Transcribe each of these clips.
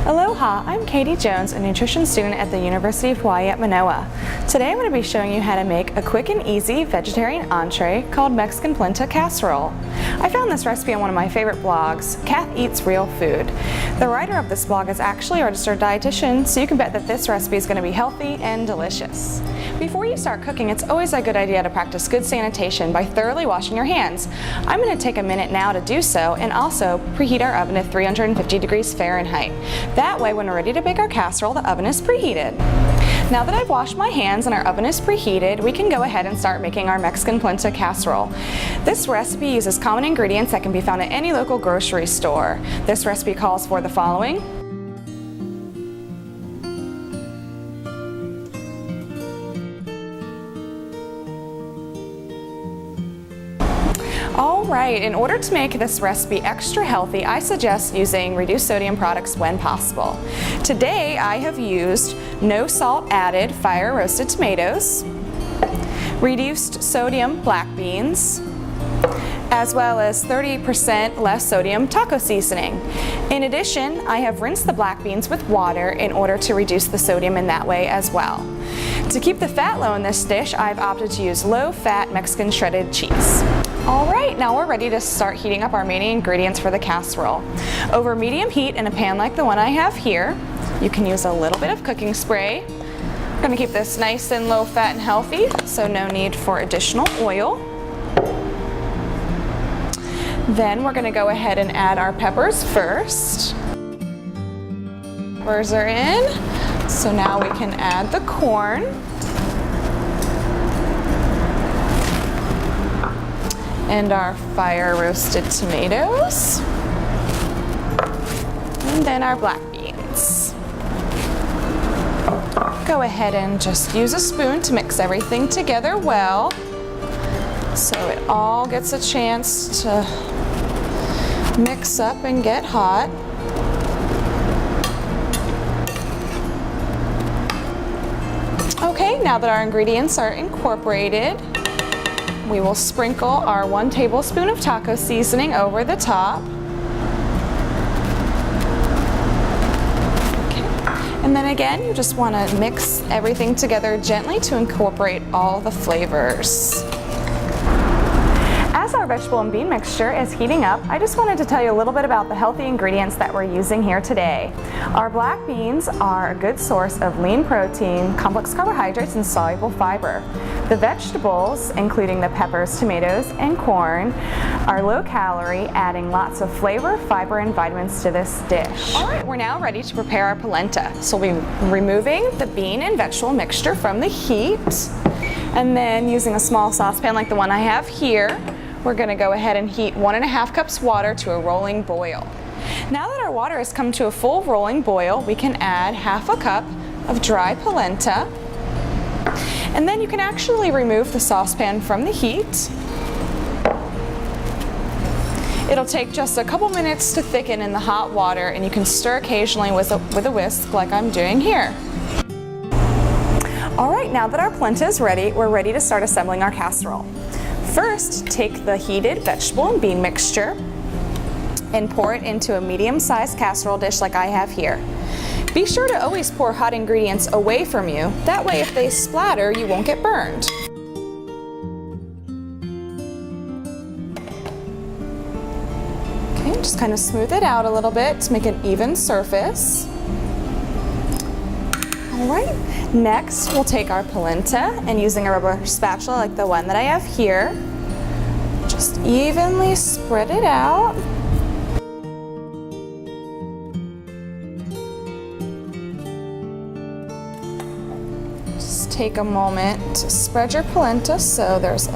Aloha, I'm Katie Jones, a nutrition student at the University of Hawaii at Manoa. Today I'm going to be showing you how to make a quick and easy vegetarian entree called Mexican Polenta Casserole. I found this recipe on one of my favorite blogs, Kath Eats Real Food. The writer of this blog is actually a registered dietitian, so you can bet that this recipe is going to be healthy and delicious. Before you start cooking, it's always a good idea to practice good sanitation by thoroughly washing your hands. I'm going to take a minute now to do so and also preheat our oven to 350 degrees Fahrenheit. That way, when we're ready to bake our casserole, the oven is preheated. Now that I've washed my hands and our oven is preheated, we can go ahead and start making our Mexican Polenta casserole. This recipe uses common ingredients that can be found at any local grocery store. This recipe calls for the following: Alright, in order to make this recipe extra healthy, I suggest using reduced sodium products when possible. Today I have used no salt added fire roasted tomatoes, reduced sodium black beans, as well as 30% less sodium taco seasoning. In addition, I have rinsed the black beans with water in order to reduce the sodium in that way as well. To keep the fat low in this dish, I've opted to use low-fat Mexican shredded cheese. Alright, now we're ready to start heating up our main ingredients for the casserole. Over medium heat in a pan like the one I have here, you can use a little bit of cooking spray. We're going to keep this nice and low fat and healthy, so no need for additional oil. Then we're going to go ahead and add our peppers first. Peppers are in, so now we can add the corn. And our fire roasted tomatoes. And then our black beans. Go ahead and just use a spoon to mix everything together well, so it all gets a chance to mix up and get hot. Okay, now that our ingredients are incorporated, we will sprinkle our 1 tablespoon of taco seasoning over the top. Okay. And then again, you just want to mix everything together gently to incorporate all the flavors. As our vegetable and bean mixture is heating up, I just wanted to tell you a little bit about the healthy ingredients that we're using here today. Our black beans are a good source of lean protein, complex carbohydrates, and soluble fiber. The vegetables, including the peppers, tomatoes, and corn, are low calorie, adding lots of flavor, fiber, and vitamins to this dish. Alright, we're now ready to prepare our polenta. So we'll be removing the bean and vegetable mixture from the heat, and then using a small saucepan like the one I have here, we're going to go ahead and heat 1.5 cups water to a rolling boil. Now that our water has come to a full rolling boil, we can add 1/2 cup of dry polenta. And then you can actually remove the saucepan from the heat. It'll take just a couple minutes to thicken in the hot water, and you can stir occasionally with a whisk like I'm doing here. Alright, now that our polenta is ready, we're ready to start assembling our casserole. First, take the heated vegetable and bean mixture and pour it into a medium-sized casserole dish like I have here. Be sure to always pour hot ingredients away from you. That way, if they splatter, you won't get burned. Okay, just kind of smooth it out a little bit to make an even surface. Alright, next we'll take our polenta and using a rubber spatula like the one that I have here, just evenly spread it out. Just take a moment to spread your polenta so there's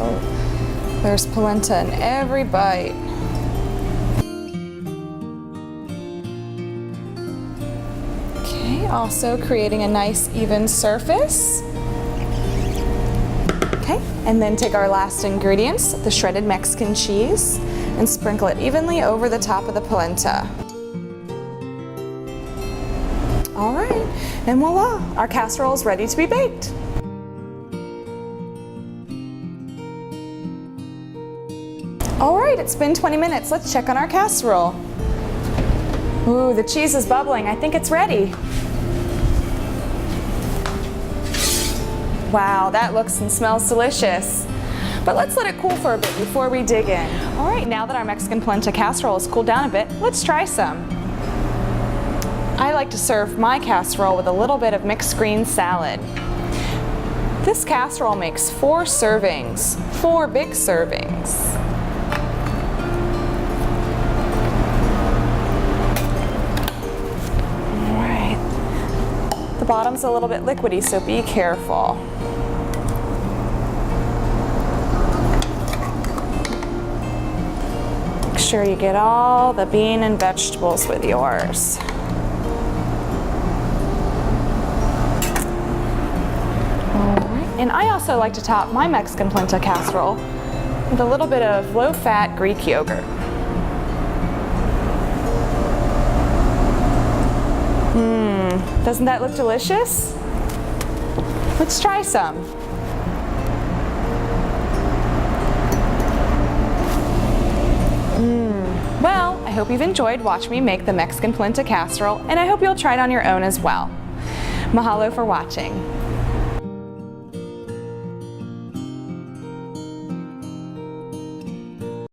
polenta in every bite. Also creating a nice even surface. Okay, and then take our last ingredients, the shredded Mexican cheese, and sprinkle it evenly over the top of the polenta. All right, and voila, our casserole is ready to be baked. All right, it's been 20 minutes. Let's check on our casserole. Ooh, the cheese is bubbling. I think it's ready. Wow, that looks and smells delicious. But let's let it cool for a bit before we dig in. All right, now that our Mexican polenta casserole has cooled down a bit, let's try some. I like to serve my casserole with a little bit of mixed green salad. This casserole makes 4 servings, 4 big servings. All right, the bottom's a little bit liquidy, so be careful. Make sure you get all the bean and vegetables with yours. And I also like to top my Mexican polenta casserole with a little bit of low-fat Greek yogurt. Doesn't that look delicious? Let's try some. Well, I hope you've enjoyed watching me make the Mexican polenta casserole, and I hope you'll try it on your own as well. Mahalo for watching.